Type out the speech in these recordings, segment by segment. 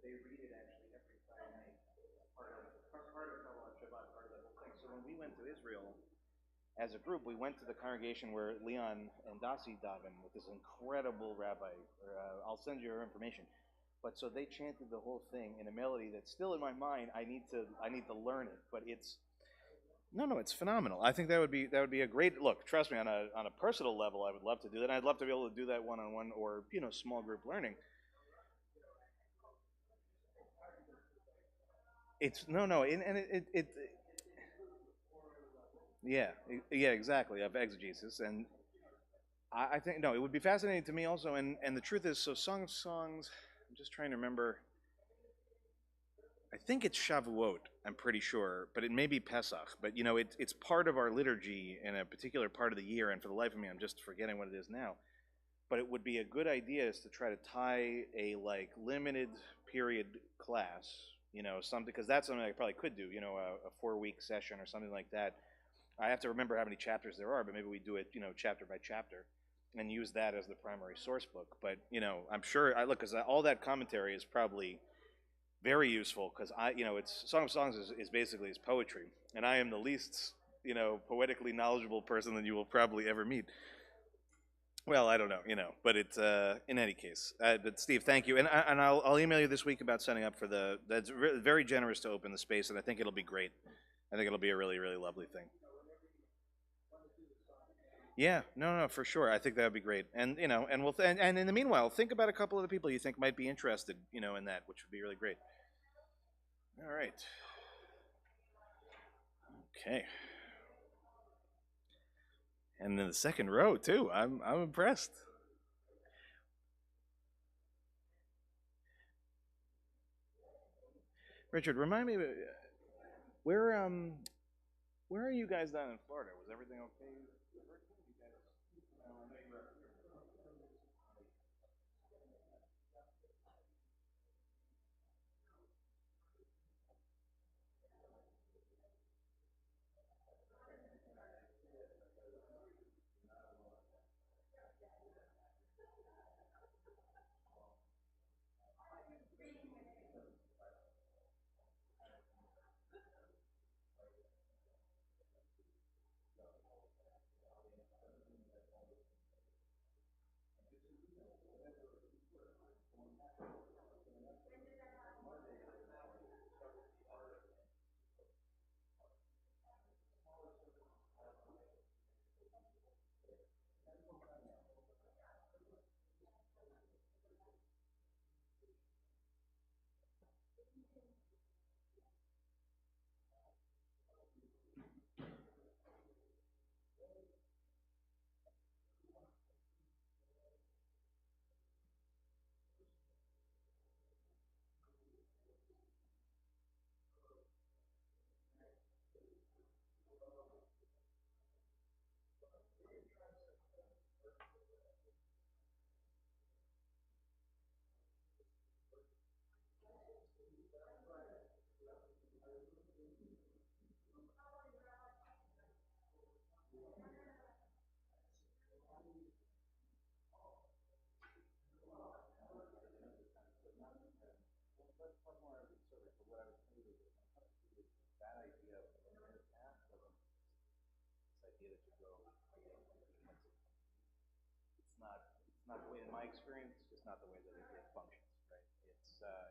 they read it actually every Friday night. Part of Kabbalat Shabbat, part of the whole thing. So when we went to Israel as a group, we went to the congregation where Leon and Dasi daven with this incredible rabbi. I'll send you her information. But so they chanted the whole thing in a melody that's still in my mind. I need to learn it, but it's no, it's phenomenal. I think that would be a great look. Trust me, on a personal level, I would love to do that. And I'd love to be able to do that one-on-one or small group learning. It's no, and it yeah, yeah, exactly, of exegesis, and I think no, it would be fascinating to me also. And the truth is, so Song of Songs. I'm just trying to remember. I think it's Shavuot, I'm pretty sure, but it may be Pesach. But it's part of our liturgy in a particular part of the year, and for the life of me, I'm just forgetting what it is now. But it would be a good idea is to try to tie a limited period class, something, because that's something I probably could do, a 4-week session or something like that. I have to remember how many chapters there are, but maybe we do it, chapter by chapter, and use that as the primary source book. But I'm sure because all that commentary is probably very useful, because it's Song of Songs is basically his poetry, and I am the least poetically knowledgeable person that you will probably ever meet. Well, I don't know, but it's in any case. But Steve, thank you, and I'll email you this week about setting up for that's very generous to open the space, and I think it'll be great. I think it'll be a really, really lovely thing. Yeah, no, for sure. I think that would be great, and and in the meanwhile, think about a couple of the people you think might be interested, in that, which would be really great. All right. Okay. And in the second row too. I'm impressed. Richard, remind me, where are you guys down in Florida? Was everything okay? Not the way, in my experience, it's just not the way that it functions, right?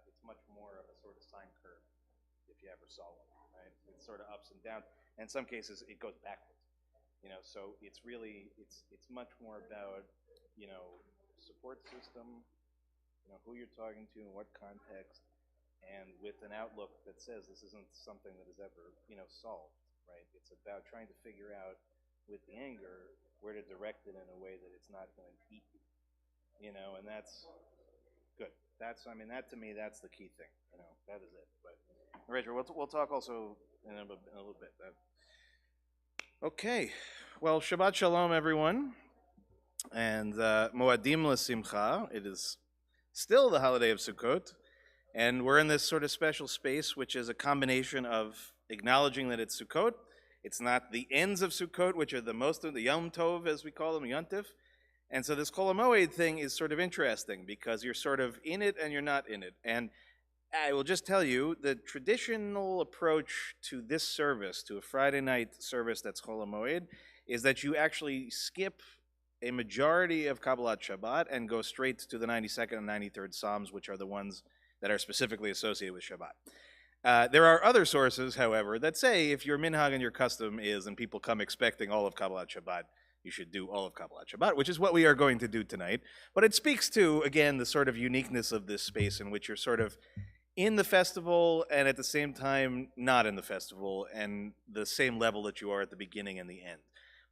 It's much more of a sort of sine curve, if you ever saw one, right? It's sort of ups and downs, and in some cases it goes backwards, So it's really it's much more about support system, who you're talking to, in what context, and with an outlook that says this isn't something that is ever solved, right? It's about trying to figure out with the anger where to direct it in a way that it's not going to eat you. And that's good. That to me, that's the key thing. That is it. But Rachel, we'll talk also in a little bit. Okay. Well, Shabbat Shalom, everyone, and Moadim L'Simcha. It is still the holiday of Sukkot, and we're in this sort of special space, which is a combination of acknowledging that it's Sukkot. It's not the ends of Sukkot, which are the most of the Yom Tov, as we call them, Yontif. And so this Kol HaMoed thing is sort of interesting because you're sort of in it and you're not in it. And I will just tell you the traditional approach to this service, to a Friday night service that's Chol HaMoed, is that you actually skip a majority of Kabbalat Shabbat and go straight to the 92nd and 93rd Psalms, which are the ones that are specifically associated with Shabbat. There are other sources, however, that say if your minhag and your custom is, and people come expecting all of Kabbalat Shabbat, you should do all of Kabbalat Shabbat, which is what we are going to do tonight. But it speaks to, again, the sort of uniqueness of this space in which you're sort of in the festival and at the same time not in the festival, and the same level that you are at the beginning and the end.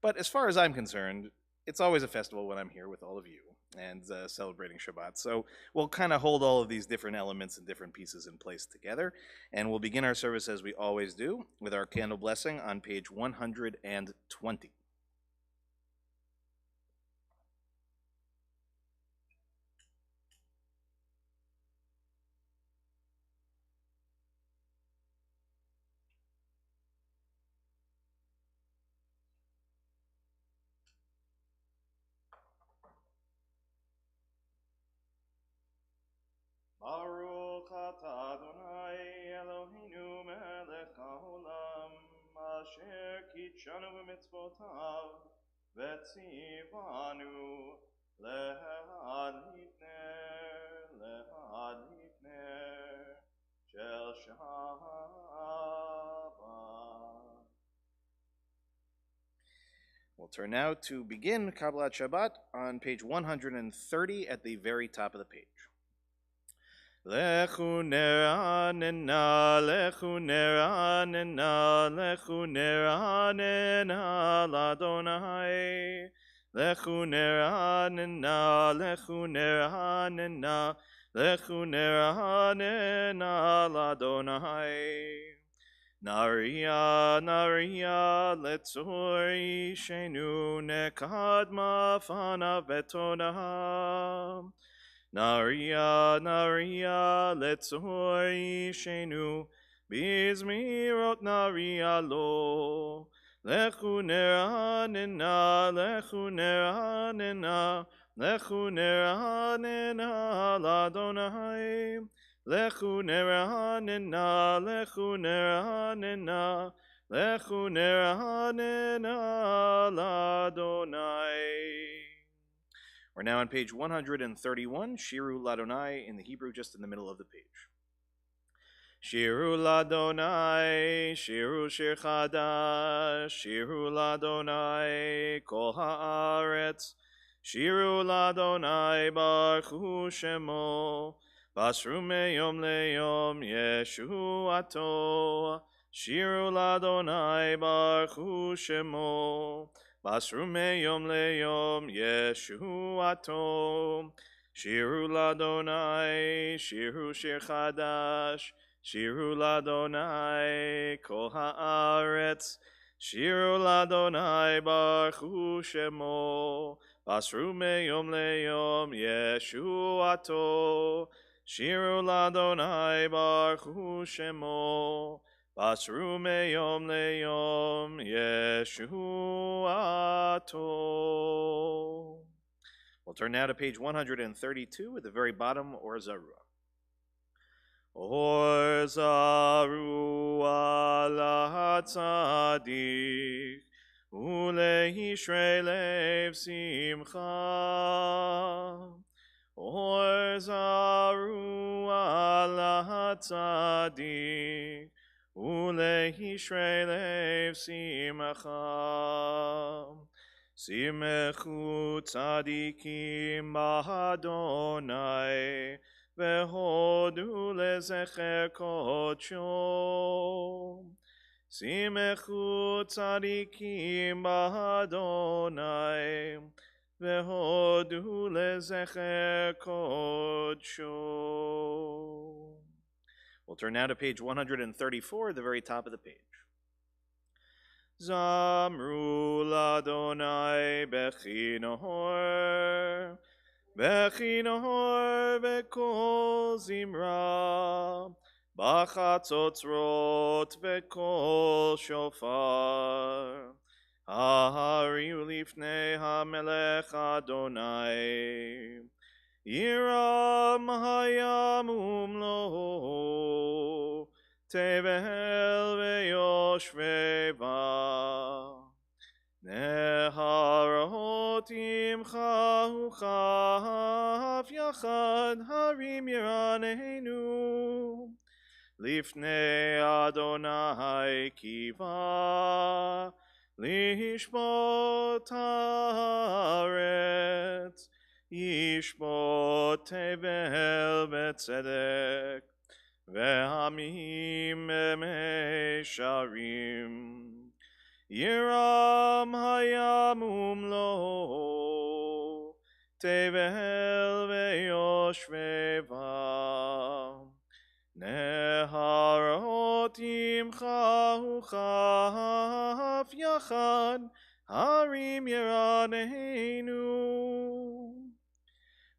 But as far as I'm concerned, it's always a festival when I'm here with all of you and celebrating Shabbat. So we'll kind of hold all of these different elements and different pieces in place together. And we'll begin our service as we always do with our candle blessing on page 120. Baruch atah Adonai Eloheinu melech haolam asher kitshanu b'mitzvotav v'tzivanu lehadlit ner shel Shabbat. We'll turn now to begin Kabbalat Shabbat on page 130 at the very top of the page. Lechu neranena, lechu neranena, lechu neranena l'Adonai. Lechu neranena, lechu neranena, lechu neranena l'Adonai. Naria, naria, letzori shenu nekadma fana betona. Naria, naria, letzori shenu, bizmirot naria lo. Lechu neranena, lechu neranena, lechu neranena l'Adonai. Lechu neranena, lechu neranena, lechu neranena l'Adonai. We're now on page 131, Shiru Ladonai, in the Hebrew, just in the middle of the page. Shiru Ladonai, Shiru Shir Chadash, Shiru Ladonai, Kol Haaretz, Shiru Ladonai, Baruch Shemo, Basru Meyom Leyom Yeshuato, Shiru Ladonai, Baruch Shemo, Basru meyom leyom Yeshuato. Shiru ladonai, shiru shir chadash, shiru ladonai, kol haaretz. Shiru ladonai, baruch shemo. Basru meyom leyom Yeshuato. Shiru ladonai, baruch shemo. Basru meyom leyom Yeshuato. We'll turn now to page 132 at the very bottom, Or Zarua. Or Zarua lahatzadik ulehishrei lev simcha. Or Zarua lahatzadik Ulehishrei lev simcha. Simechu tzadikim b'Adonai v'hodu lezecher kodsho. Simechu tzadikim b'Adonai v'hodu lezecher kodsho. We'll turn now to page 134 at the very top of the page. Zamru l'Adonai bechinor, bechinor v'kol zimra, b'chatzotzrot v'kol shofar. Hariu lifnei hamelech Adonai. Yiram hayam umlo, tevel veyoshveva. Neharot imcha uchav yachad harim yiranenu. Lifnei Adonai kiva lishbot haaretz yishbot tevel betzedek ve'amim mesharim yiram hayam umlo tevel ve'yoshveva Neharot imcha uchav yachad harim yiranenu.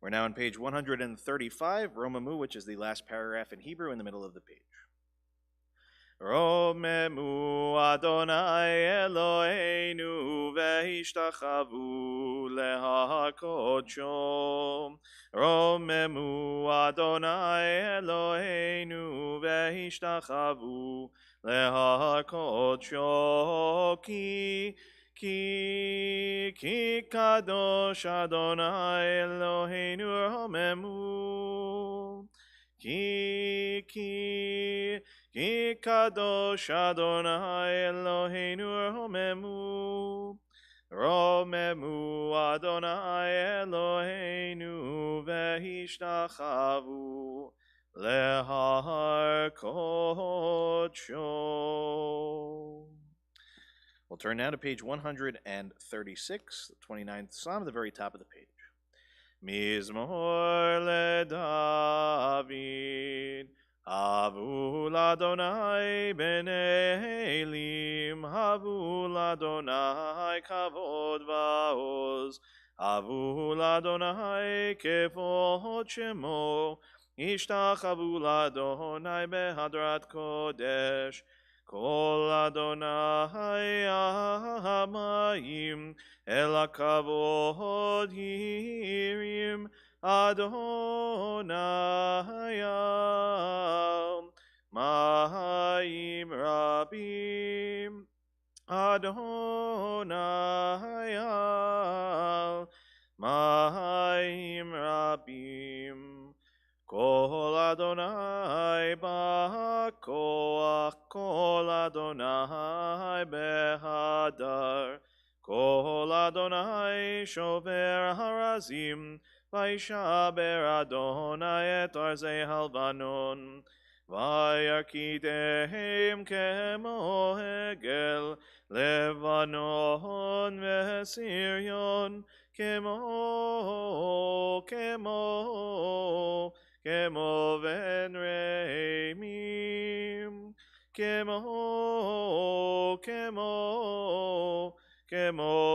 We're now on page 135, Romemu, which is the last paragraph in Hebrew in the middle of the page. Romemu Adonai Eloheinu ve'ishtachavu lehakodsho. Romemu Adonai Eloheinu ve'ishtachavu lehakodsho ki kadosh Adonai Eloheinu romemu ki kadosh Adonai Eloheinu romemu Adonai Eloheinu ve'ishtachavu lehar kodsho. We'll turn now to page 136, the 29th Psalm, at the very top of the page. Mizmor leDavid, Havul Adonai b'nei Elim, Havul Adonai kavod va'oz, Havul Adonai kevod shemo, Ishtachavu l'Adonai behadrat kodesh, Kol Adonai hamayim, el hakavod yirim, Adonai mayim rabim, Adonai mayim rabim. Kol Adonai ba'koach, Kol Adonai behadar, Kol Adonai shover harazim, Vaishaber Adonai et arzei halvanon, Vayarkidehem kemo hegel, Levanon ve'Sirion, kemo ben reimim, kemo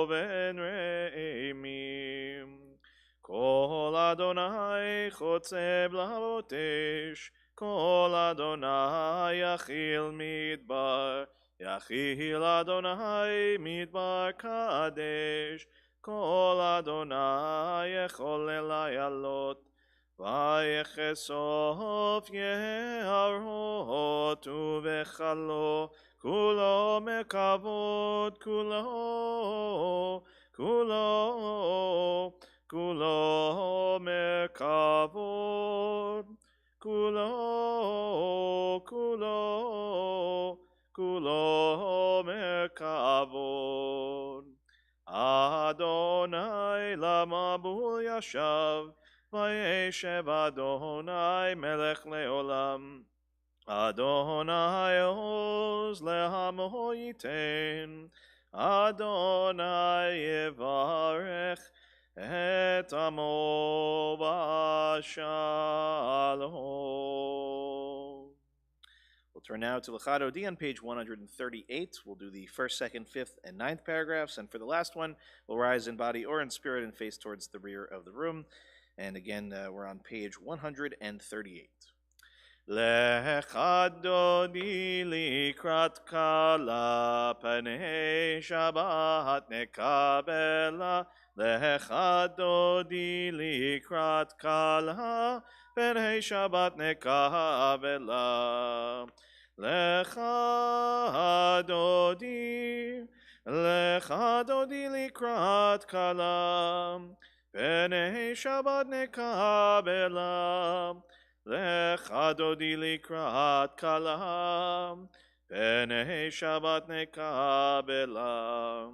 ben reimim. Kol Adonai chotzeb labotesh, Kol Adonai yachil midbar, Yachil Adonai midbar kadesh, Kol Adonai yecholel hayalot, Vayechesof yeharot uvechalo, Kulo mekavod, Kulo mekavod, Kulo mekavod. Adonai lamabul yashav, Vayeshev Adonai melech leolam, Adonai oz lehamo yiten, Adonai yevarech et amo b'shalom. We'll turn now to L'chad Odi on page 138. We'll do the first, second, fifth, and ninth paragraphs, and for the last one, we'll rise in body or in spirit and face towards the rear of the room. And again, we're on page 138. לך דודי לקראת כלה, פני שבת נקבלה. לך דודי לקראת כלה, פני שבת נקבלה. לך דודי לקראת כלה, פני שבת נקבלה. לך דודי לקראת כלה, פני שבת נקבלה.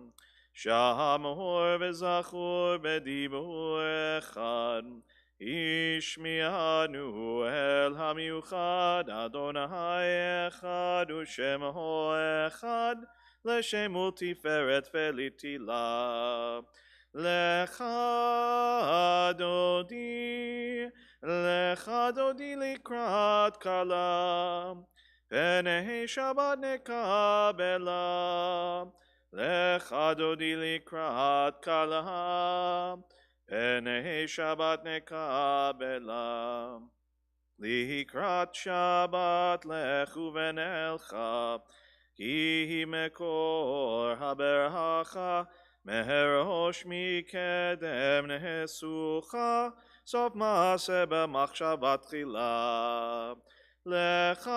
שמור וזכור בדיבור אחד, השמיענו אל המיוחד. אדוני אחד ושמו אחד, לשם ולתפארת ולתהילה. לך דודי לקראת כלה, פני שבת נקבלה. לך דודי לקראת כלה, פני שבת נקבלה. לקראת שבת לכו ונלכה, כי היא מקור הברכה. מראש מקדם נסוכה, סוף מעשה במחשבה תחילה. לך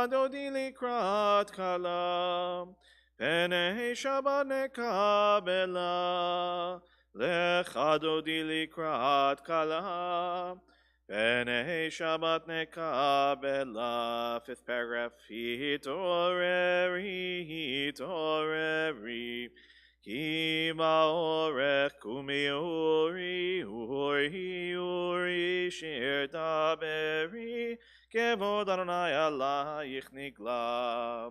דודי לקראת כלה, פני שבת נקבלה. לך דודי לקראת כלה, פני שבת נקבלה. Fifth paragraph. התעוררי, כי באורך קומי אורי שיר דברי, כבוד אדוני עלייך נגלה.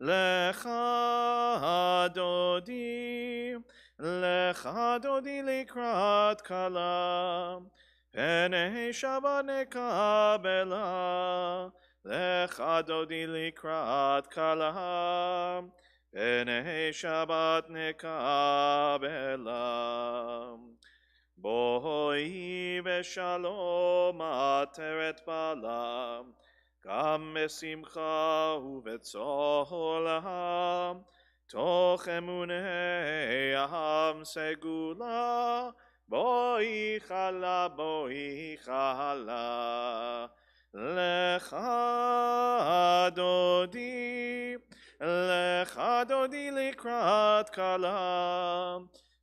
לך דודי לקראת כלה, פני שבת נקבלה. לך דודי לקראת כלה, פני שבת נקבלה. בואי בשלום עטרת בעלה, גם בשמחה ובצהלה. תוך אמוני העם סגולה, בואי חלה. לך דודי לקראת כלה,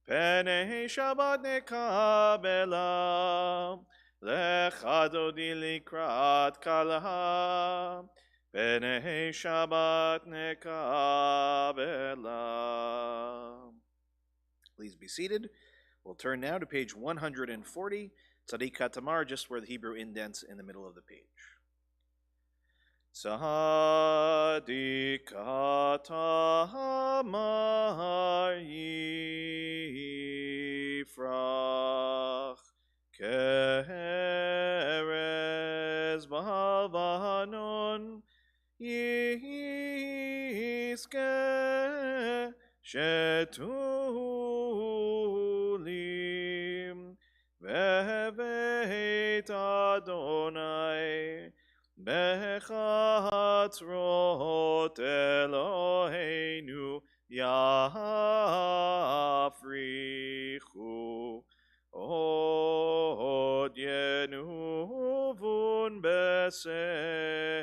פני שבת נקבלה. לך דודי לקראת כלה, פני שבת נקבלה. Please be seated. We'll turn now to page 140, Tzaddik Katamar, just where the Hebrew indents in the middle of the page. Tzaddik Katamar yifrach, ke'erez b'Lebanon yizkeh shetulim bebeit Adonai bechatzrot Eloheinu yafrichu od yenuvun beseva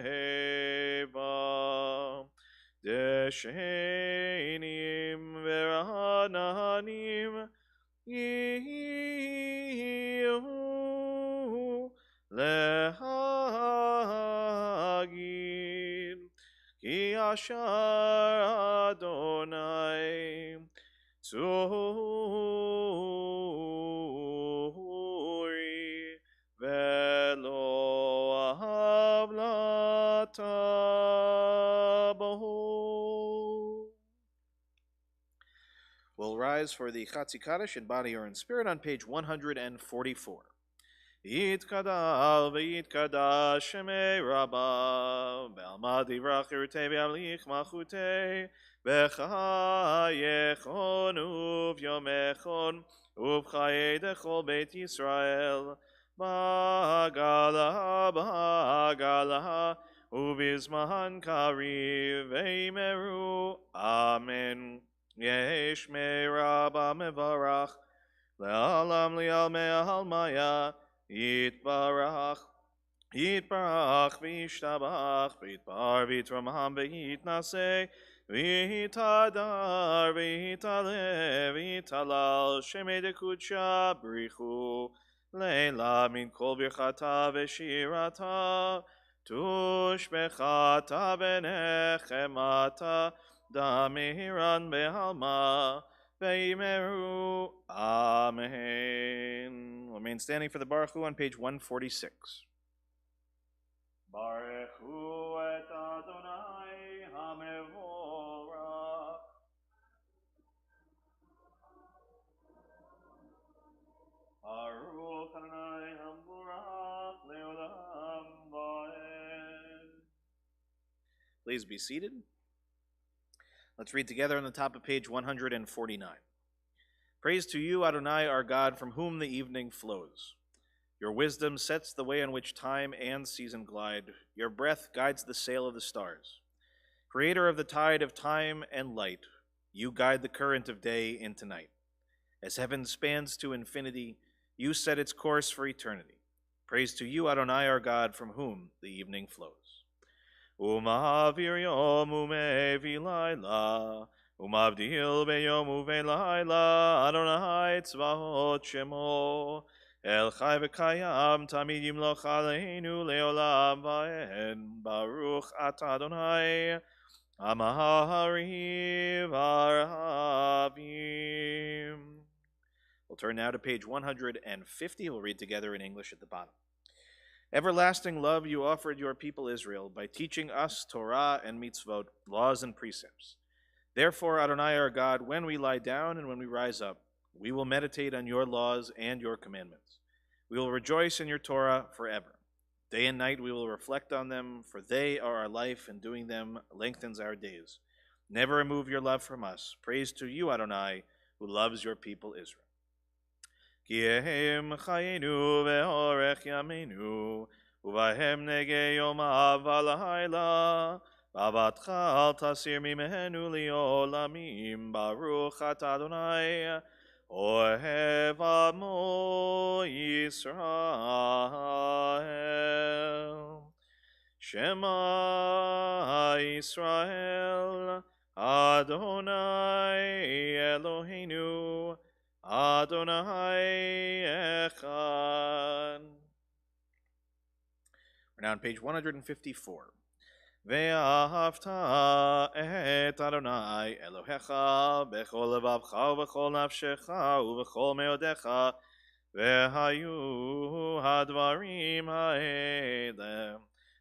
deshenim verananim yihu lehagid ki ashar Adonai tzuri velo havlatabahu. We'll rise for the Chatzi Kaddish in body or in spirit on page 144. Yitkadal v'yitkadash shemei Rabba B'alma divrach yirutei v'yamlich malchutei B'chayechon uv'yomechon uv'chayei dechol Beit Yisrael Bagala, bagala, ubizman kariv eimeru. Amen. Yesh me rabba mevarach, le'alam li'al me'al maya, yitbarach. Yitbarach v'yishtabach v'yitbar v'yitramam v'yitnaseh v'yitadar v'yitaleh v'yitalal shemei dekudsha brichu leila min kol birchata v'shirata tushbechata v'nechemata damiran be'alma v'yimeru. Amen. Remain standing for the Baruch Hu on page 146. Baruch Hu et Adonai HaMevorach. Baruch Adonai HaMevorach Leolam Vaed. Please be seated. Let's read together on the top of page 149. Praise to you, Adonai, our God, from whom the evening flows. Your wisdom sets the way on which time and season glide. Your breath guides the sail of the stars. Creator of the tide of time and light, you guide the current of day into night. As heaven spans to infinity, you set its course for eternity. Praise to you, Adonai, our God, from whom the evening flows. Uma'avir yom u'mevi laila, uma'avdil beyom u've'laila, Adonai tzvahot shemo. El Chai v'Kayam Tamid Yimloch Aleinu Leolam Vaed. Baruch Ata Adonai Amahari V'Arhavim. We'll turn now to page 150. We'll read together in English at the bottom. Everlasting love you offered your people Israel by teaching us Torah and mitzvot, laws and precepts. Therefore, Adonai our God, when we lie down and when we rise up, we will meditate on your laws and your commandments. We will rejoice in your Torah forever. Day and night we will reflect on them, for they are our life, and doing them lengthens our days. Never remove your love from us. Praise to you, Adonai, who loves your people Israel. Ki ehem chayenu ve'orech yameinu, uvahem nege yomav v'layla, v'avatcha al tasir mimenu li'olamim, baruch ata Adonai, Ohev Amo Yisrael. Shema Yisrael, Adonai Eloheinu, Adonai Echad. We're now on page 154. ואהבת את אדוני אלוהיך בכל לבבך ובכל נפשך ובכל מאודיך, והיו הדברים האלה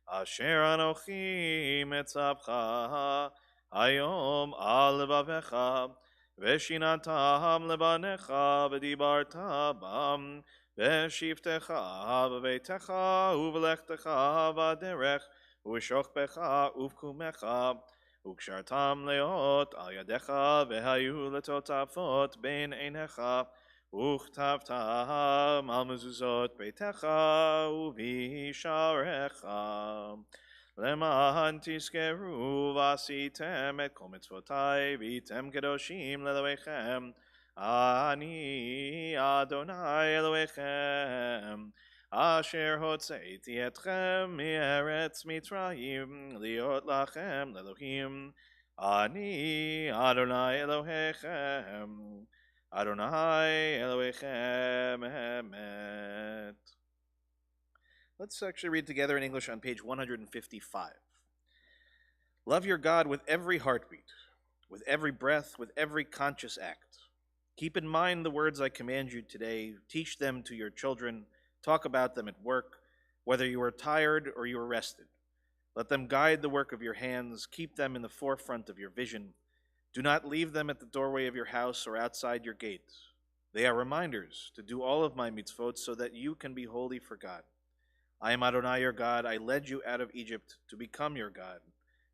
אשר אנוכי מצווך היום על לבביך, ושיננתם לבניך ודיברת בם בשבתך בביתך ובלכתך בדרך ובשוכבך ובקומך, וקשרתם להיות על ידיך, והיו לטוטפות בין עיניך, וכתבתם על מזוזות ביתך ובשעריך, למען תזכרו ועשיתם את כל מצוותי, והייתם קדושים לאלוהיכם, אני אדוני אלוהיכם, אשר הוצאתי אתכם מארץ מצרים, להיות לכם לאלוהים, אני אדוני אלוהיכם, אדוני אלוהיכם אמת. Let's actually read together in English on page 155. Love your God with every heartbeat, with every breath, with every conscious act. Keep in mind the words I command you today. Teach them to your children. Talk about them at work, whether you are tired or you are rested. Let them guide the work of your hands. Keep them in the forefront of your vision. Do not leave them at the doorway of your house or outside your gates. They are reminders to do all of my mitzvot so that you can be holy for God. I am Adonai your God. I led you out of Egypt to become your God.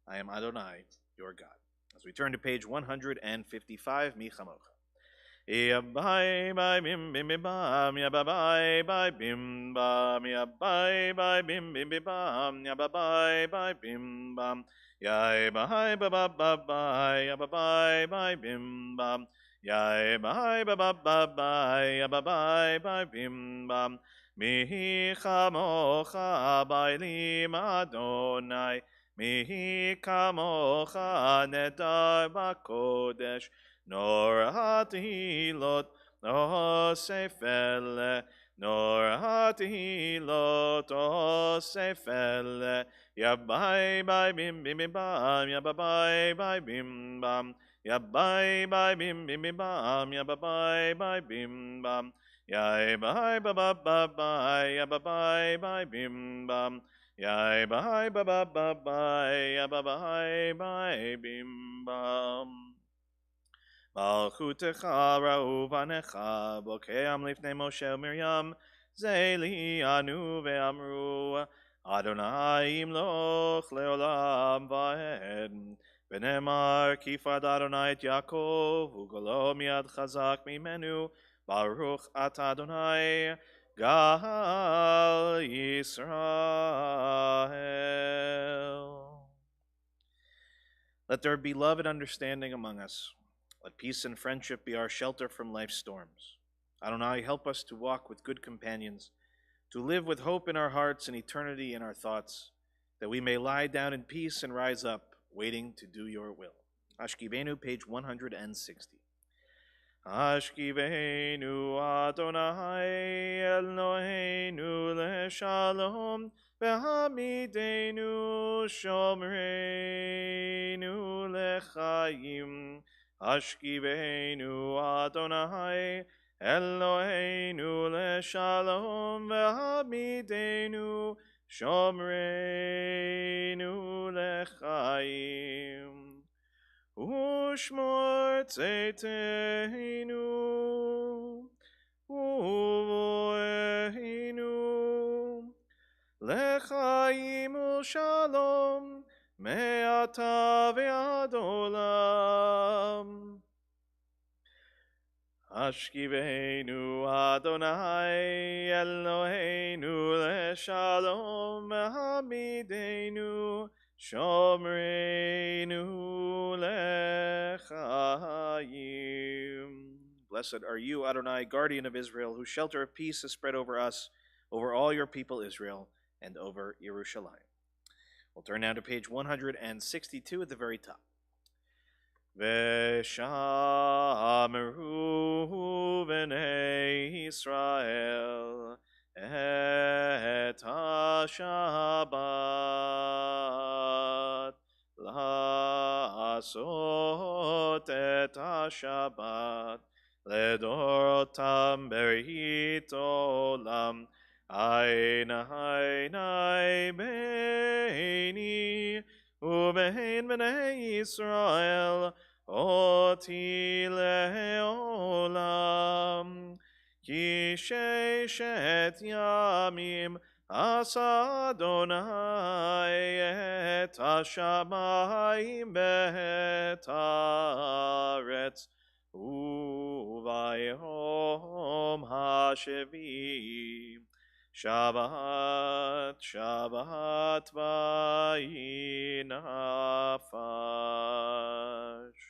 I am Adonai your God. As we turn to page 155, Mi Chamocha. Ya bye bye bim bim bim bam, ya bye bye bye bim bam, ya bye bye bim bim bim bam, ya bye bye bye bim bam, ya bye bye bye bye bye, ya bye bye bye bim bam, ya bye bye bye bye bye, ya bye bye bye bim bam. Mi chamocha bailim Adonai, mi kamocha nedar bakodesh. Nor hatihilot osefele, nor hatihilot osefele. Ya bye bye bim bim bim bam, ya bye bye bye bim bam, ya bye bye bim bim bim bam, ya bye bye bye bim bam, ya bye bye bye bye bye, ya bye bye bye bim bam, ya bye bye bye bye bye, ya bye bye bye bim bam. Malchutecha ra'uvanecha, bokeam lifnei Moshe Miriam, zeli anu ve'amru, Adonai imloch leolam va'ed, v'nemar kifad Adonai et Yaakov, ugolo miad chazak mimenu, Baruch at Adonai, Gal Yisrael. Let there be love and understanding among us. Let peace and friendship be our shelter from life's storms. Adonai, help us to walk with good companions, to live with hope in our hearts and eternity in our thoughts, that we may lie down in peace and rise up, waiting to do your will. Ashkivenu, page 160. Ashkivenu Adonai Eloheinu leshalom, V'hamidenu shomreinu lechayim. Ashkivenu Adonai Eloheinu leshalom, V'hamidenu shomreinu lechayim. Ushmor tzeiteinu, uvoeinu, lechaim u'shalom, me'ata ve'ad olam. Ashkivenu Adonai Eloheinu leshalom, Hamidenu Shomreinu lechayim. Blessed are you, Adonai, guardian of Israel, whose shelter of peace is spread over us, over all your people Israel, and over Yerushalayim. We'll turn now to page 162 at the very top. Veshamru b'nei Yisrael et ha-Shabbat, la'asot et ha-Shabbat, ledorotam bereit olam, Einai beini ubein b'nei Yisrael, oti le'olam, ki sheshet yamim asa Adonai et hashamayim be'et haaretz, uvayom hashvi. Shabbat, Shabbat vayinafash.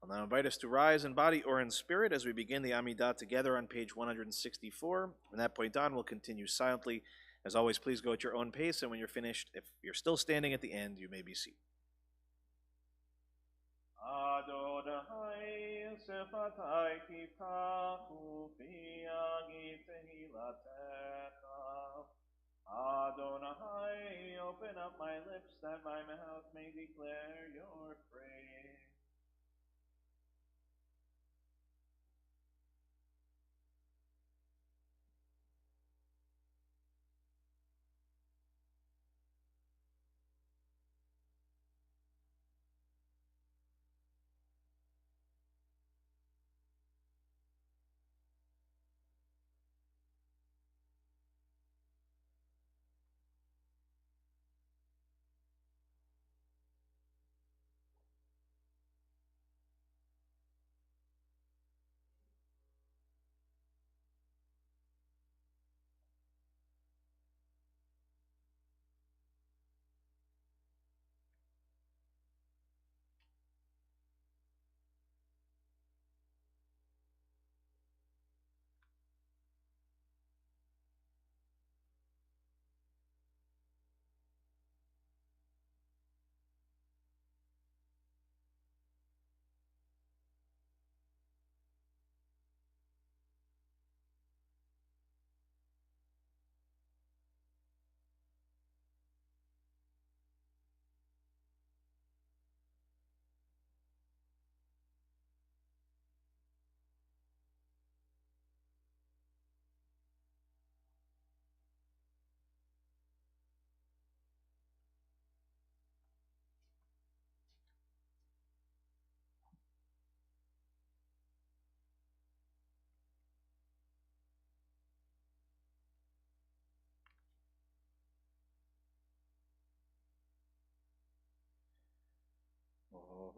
I'll now invite us to rise in body or in spirit as we begin the Amidah together on page 164. From that point on, we'll continue silently. As always, please go at your own pace, and when you're finished, if you're still standing at the end, you may be seated. Adonai sefatai kitahu fi agi tehilatecha. Adonai, open up my lips that my mouth may declare your praise.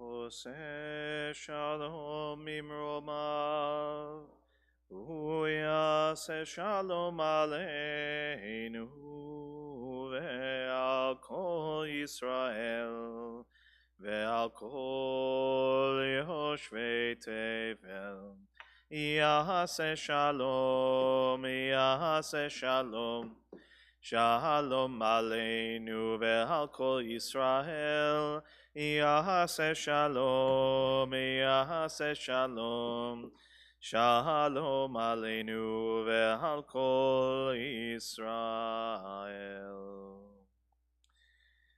Ose shalom imromav, uyase shalom aleinu, ve'al kol Yisrael, ve'al kol yoshvei tevel. Yase shalom, shalom aleinu ve'al kol Yisrael. Yase shalom, shalom aleinu ve'al kol Yisrael.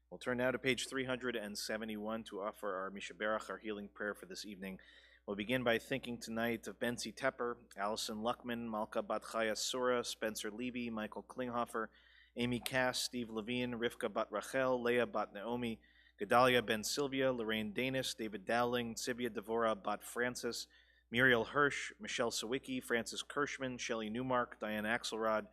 We'll turn now to page 371 to offer our Mishaberach, our healing prayer for this evening. We'll begin by thinking tonight of Benzi Tepper, Allison Luckman, Malka Bat-Chaya Sura, Spencer Levy, Michael Klinghoffer, Amy Cass, Steve Levine, Rivka Bat Rachel, Leah Bat Naomi, Gedalia Ben Sylvia, Lorraine Danis, David Dowling, Sivia Devora Bat Francis, Muriel Hirsch, Michelle Sawicki, Francis Kirschman, Shelley Newmark, Diane Axelrod,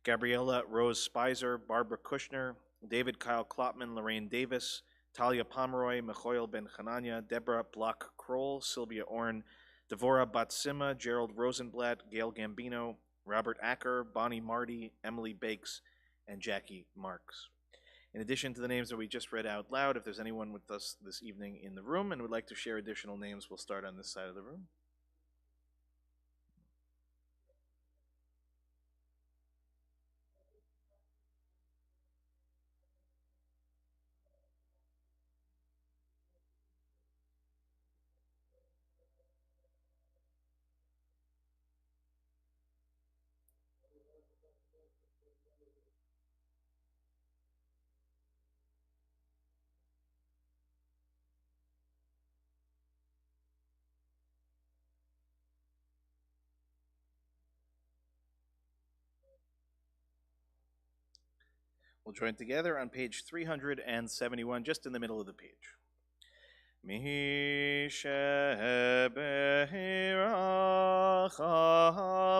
Gabriella Rose Spicer, Barbara Kushner, David Kyle Klopman, Lorraine Davis, Talia Pomeroy, Michoel Ben Hanania, Deborah Block Kroll, Sylvia Orn, Devora Batsima, Gerald Rosenblatt, Gail Gambino, Robert Acker, Bonnie Marty, Emily Bakes, and Jackie Marks. In addition to the names that we just read out loud, if there's anyone with us this evening in the room and would like to share additional names, we'll start on this side of the room. We'll join together on page 371, just in the middle of the page. Mi shebehirach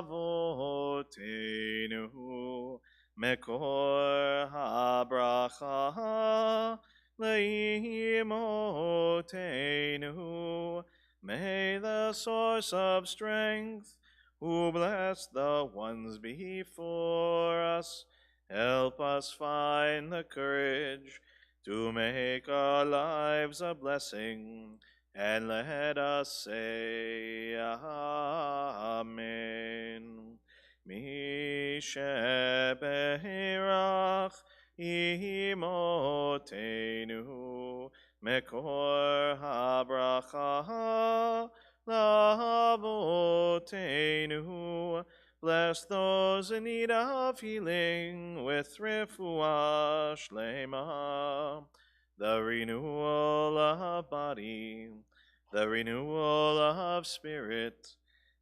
avotenu mekor habracha leimotenu. May the source of strength, who bless the ones before us, help us find the courage to make our lives a blessing, and let us say Amen. Mi shebehirach imotenu mekor habracha lavotenu. Bless those in need of healing with refuah shlema, the renewal of body, the renewal of spirit,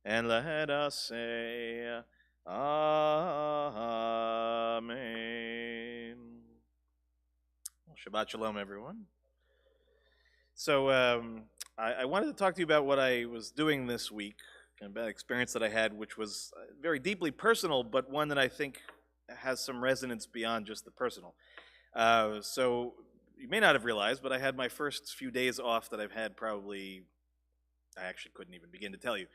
and let us say Amen. Shabbat Shalom, everyone. So I wanted to talk to you about what I was doing this week, kind of bad experience that I had, which was very deeply personal, but one that I think has some resonance beyond just the personal. So you may not have realized, but I had my first few days off that I've had probably, I actually couldn't even begin to tell you.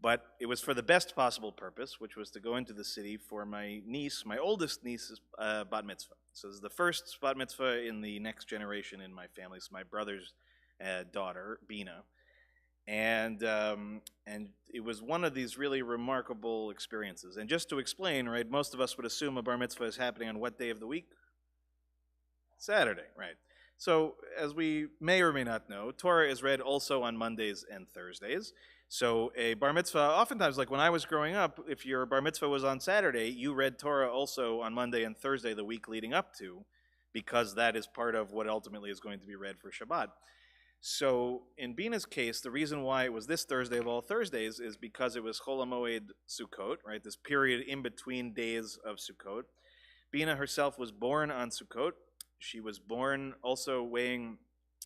But it was for the best possible purpose, which was to go into the city for my niece, my oldest niece's bat mitzvah. So this is the first bat mitzvah in the next generation in my family. It's my brother's daughter, Bina. And it was one of these really remarkable experiences. And just to explain, right, most of us would assume a bar mitzvah is happening on what day of the week? Saturday, right. So as we may or may not know, Torah is read also on Mondays and Thursdays. So a bar mitzvah, oftentimes, like when I was growing up, if your bar mitzvah was on Saturday, you read Torah also on Monday and Thursday the week leading up to, because that is part of what ultimately is going to be read for Shabbat. So in Bina's case, the reason why it was this Thursday of all Thursdays is because it was Chol HaMoed Sukkot, right? This period in between days of Sukkot. Bina herself was born on Sukkot. She was born also weighing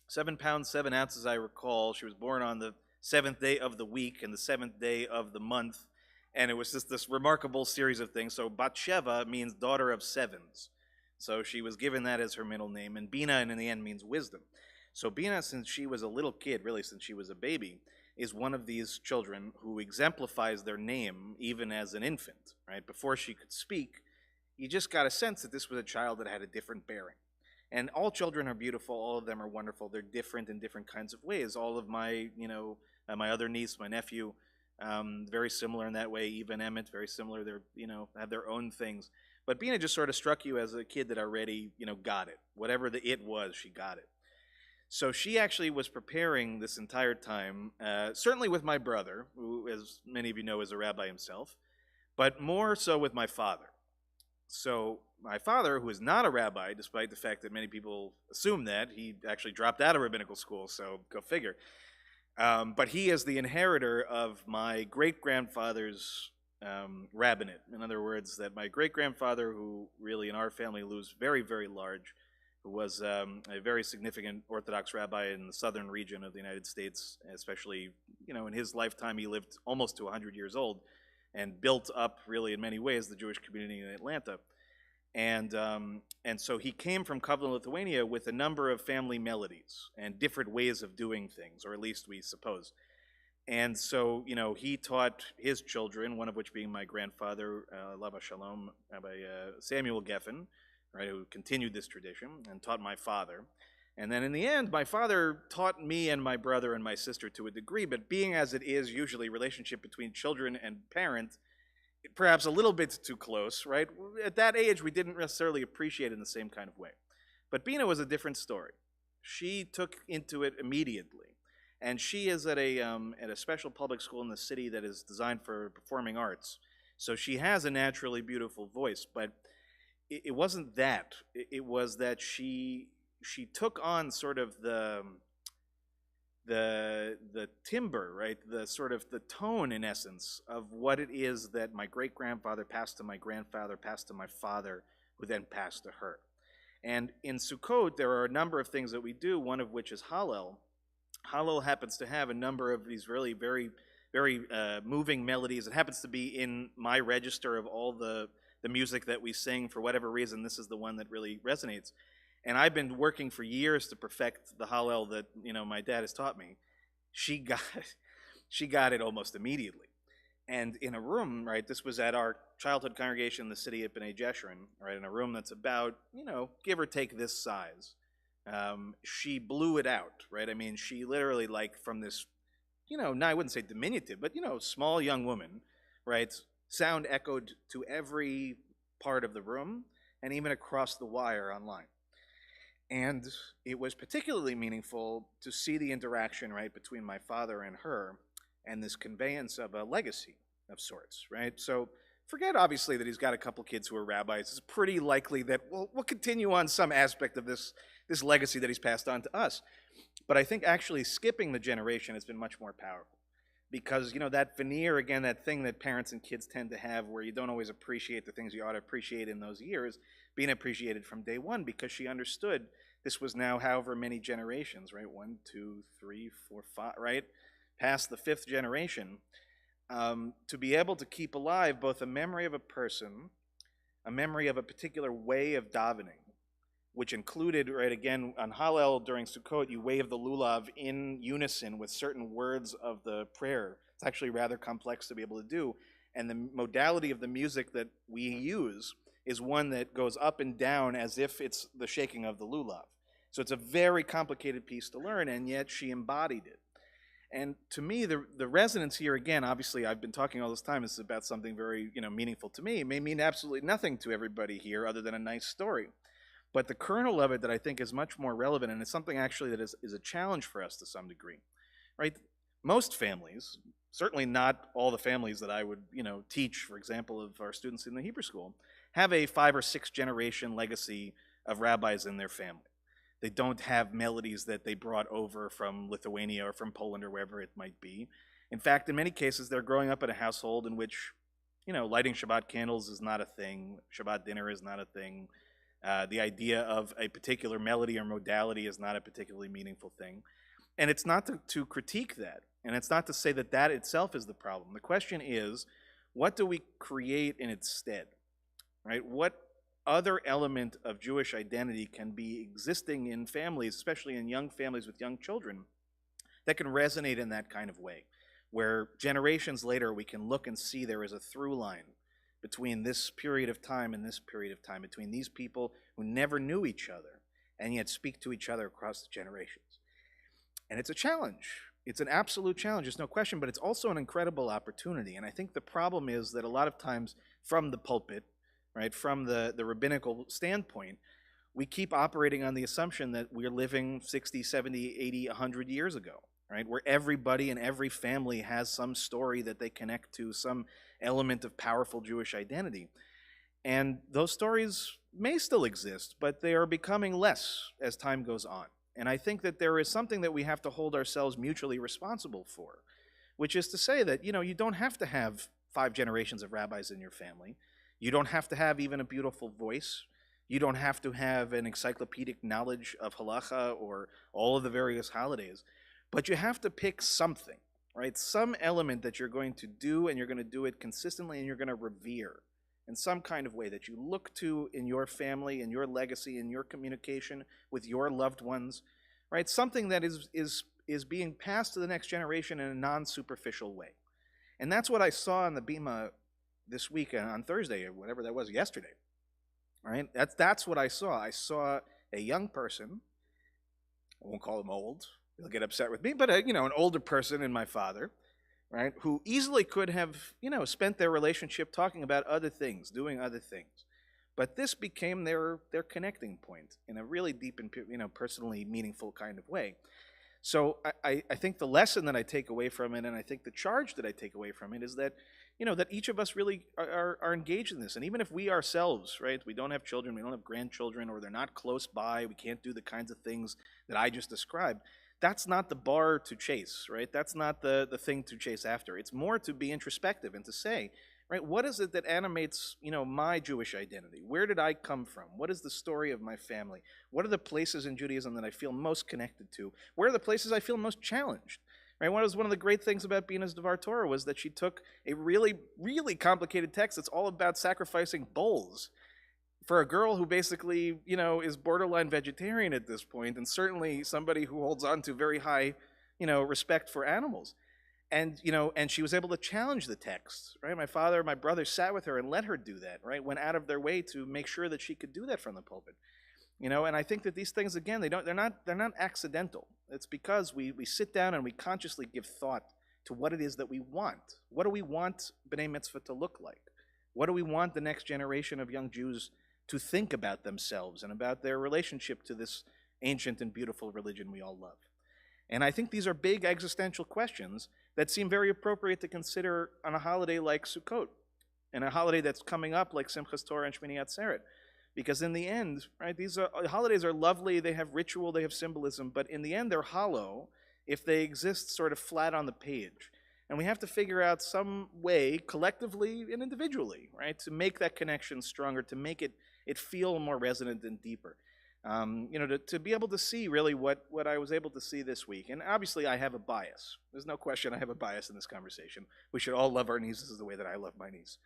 7 pounds, 7 ounces, I recall. She was born on the 7th day of the week and the 7th day of the month. And it was just this remarkable series of things. So Bat Sheva means daughter of sevens. So she was given that as her middle name. And Bina, in the end, means wisdom. So Bina, since she was a little kid, really since she was a baby, is one of these children who exemplifies their name even as an infant, right? Before she could speak, you just got a sense that this was a child that had a different bearing. And all children are beautiful, all of them are wonderful. They're different in different kinds of ways. All of my, my other niece, my nephew, very similar in that way. Even Emmett, very similar. They're, have their own things. But Bina just sort of struck you as a kid that already, got it. Whatever the it was, she got it. So she actually was preparing this entire time, certainly with my brother, who, as many of you know, is a rabbi himself, but more so with my father. So my father, who is not a rabbi, despite the fact that many people assume that, he actually dropped out of rabbinical school, so go figure. But he is the inheritor of my great-grandfather's rabbinate. In other words, that my great-grandfather, who really in our family was very, very large, who was a very significant Orthodox rabbi in the southern region of the United States, especially, in his lifetime he lived almost to 100 years old and built up, really in many ways, the Jewish community in Atlanta. And so he came from Kovno, Lithuania with a number of family melodies and different ways of doing things, or at least we suppose. And so, he taught his children, one of which being my grandfather, Lava Shalom, Rabbi Samuel Geffen, right, who continued this tradition and taught my father. And then in the end, my father taught me and my brother and my sister to a degree, but being as it is usually relationship between children and parent, perhaps a little bit too close, right? At that age, we didn't necessarily appreciate it in the same kind of way. But Bina was a different story. She took into it immediately. And she is at a special public school in the city that is designed for performing arts. So she has a naturally beautiful voice, but it wasn't that. It was that she took on sort of the timbre, right? The sort of the tone, in essence, of what it is that my great-grandfather passed to my grandfather, passed to my father, who then passed to her. And in Sukkot, there are a number of things that we do, one of which is Hallel. Hallel happens to have a number of these really very, very moving melodies. It happens to be in my register of all the music that we sing. For whatever reason, this is the one that really resonates. And I've been working for years to perfect the Hallel that, my dad has taught me. She got it almost immediately. And in a room, right, this was at our childhood congregation in the city of B'nai Jeshurun, right, in a room that's about, give or take this size. She blew it out, right? I mean, she literally, like, from this, no, I wouldn't say diminutive, but, small young woman, right, sound echoed to every part of the room and even across the wire online. And it was particularly meaningful to see the interaction, right, between my father and her and this conveyance of a legacy of sorts, right? So forget, obviously, that he's got a couple kids who are rabbis. It's pretty likely that we'll continue on some aspect of this legacy that he's passed on to us. But I think actually skipping the generation has been much more powerful. Because, that veneer, again, that thing that parents and kids tend to have where you don't always appreciate the things you ought to appreciate in those years, being appreciated from day one, because she understood this was now however many generations, right? 1, 2, 3, 4, 5, right? Past the 5th generation, to be able to keep alive both a memory of a person, a memory of a particular way of davening, which included, right, again, on Hallel during Sukkot, you wave the lulav in unison with certain words of the prayer. It's actually rather complex to be able to do. And the modality of the music that we use is one that goes up and down as if it's the shaking of the lulav. So it's a very complicated piece to learn, and yet she embodied it. And to me, the resonance here, again, obviously I've been talking all this time, is about something very, meaningful to me. It may mean absolutely nothing to everybody here other than a nice story. But the kernel of it that I think is much more relevant, and it's something actually that is a challenge for us to some degree, right? Most families, certainly not all the families that I would, teach, for example, of our students in the Hebrew school, have a 5 or 6 generation legacy of rabbis in their family. They don't have melodies that they brought over from Lithuania or from Poland or wherever it might be. In fact, in many cases, they're growing up in a household in which, lighting Shabbat candles is not a thing, Shabbat dinner is not a thing. The idea of a particular melody or modality is not a particularly meaningful thing. And it's not to critique that. And it's not to say that that itself is the problem. The question is, what do we create in its stead? Right? What other element of Jewish identity can be existing in families, especially in young families with young children, that can resonate in that kind of way, where generations later we can look and see there is a through line between this period of time and this period of time, between these people who never knew each other and yet speak to each other across the generations. And it's a challenge. It's an absolute challenge, there's no question, but it's also an incredible opportunity. And I think the problem is that a lot of times from the pulpit, right, from the rabbinical standpoint, we keep operating on the assumption that we're living 60, 70, 80, 100 years ago, right, where everybody and every family has some story that they connect to, some element of powerful Jewish identity. And those stories may still exist, but they are becoming less as time goes on. And I think that there is something that we have to hold ourselves mutually responsible for, which is to say that, you don't have to have 5 generations of rabbis in your family. You don't have to have even a beautiful voice. You don't have to have an encyclopedic knowledge of halacha or all of the various holidays. But you have to pick something, right? Some element that you're going to do, and you're going to do it consistently, and you're going to revere in some kind of way that you look to in your family, in your legacy, in your communication with your loved ones, right? Something that is being passed to the next generation in a non-superficial way. And that's what I saw on the Bima this week on Thursday, or whatever that was, yesterday, right? That's what I saw. I saw a young person, I won't call him old, he'll get upset with me, but an older person in my father, right, who easily could have, spent their relationship talking about other things, doing other things. But this became their connecting point in a really deep and, personally meaningful kind of way. So I think the lesson that I take away from it, and I think the charge that I take away from it, is that, that each of us really are engaged in this. And even if we ourselves, right, we don't have children, we don't have grandchildren, or they're not close by, we can't do the kinds of things that I just described, that's not the bar to chase, right? That's not the thing to chase after. It's more to be introspective and to say, right, what is it that animates, my Jewish identity? Where did I come from? What is the story of my family? What are the places in Judaism that I feel most connected to? Where are the places I feel most challenged? Right? One of the great things about Bina's Devar Torah was that she took a really, really complicated text that's all about sacrificing bulls for a girl who basically, is borderline vegetarian at this point, and certainly somebody who holds on to very high, respect for animals. And, and she was able to challenge the text, right? My brother sat with her and let her do that, right? Went out of their way to make sure that she could do that from the pulpit. And I think that these things, again, they're not accidental. It's because we sit down and we consciously give thought to what it is that we want. What do we want B'nai Mitzvah to look like? What do we want the next generation of young Jews to think about themselves and about their relationship to this ancient and beautiful religion we all love? And I think these are big existential questions that seem very appropriate to consider on a holiday like Sukkot, and a holiday that's coming up like Simchas Torah and Shmini Atzeret. Because in the end, right, holidays are lovely, they have ritual, they have symbolism, but in the end they're hollow if they exist sort of flat on the page. And we have to figure out some way, collectively and individually, right, to make that connection stronger, to make it feel more resonant and deeper. To be able to see really what I was able to see this week. And obviously I have a bias. There's no question I have a bias in this conversation. We should all love our nieces the way that I love my niece.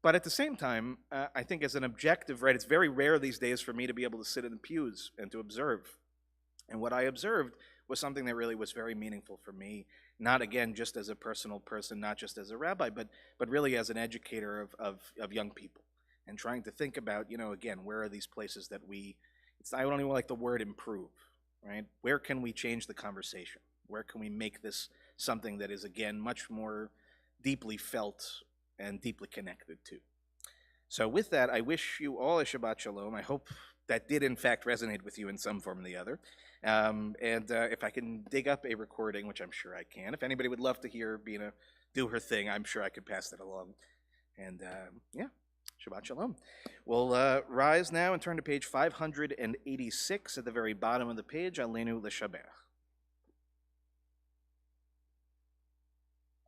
But at the same time, I think as an objective, right, it's very rare these days for me to be able to sit in the pews and to observe. And what I observed was something that really was very meaningful for me, not, again, just as a personal person, not just as a rabbi, but really as an educator of young people. And trying to think about, again, where are these places that I don't even like the word improve, right? Where can we change the conversation? Where can we make this something that is, again, much more deeply felt and deeply connected to? So with that, I wish you all a Shabbat Shalom. I hope that did, in fact, resonate with you in some form or the other. And if I can dig up a recording, which I'm sure I can, if anybody would love to hear Bina do her thing, I'm sure I could pass that along. And Shabbat Shalom. We'll rise now and turn to page 586 at the very bottom of the page, Aleinu L'Shabach.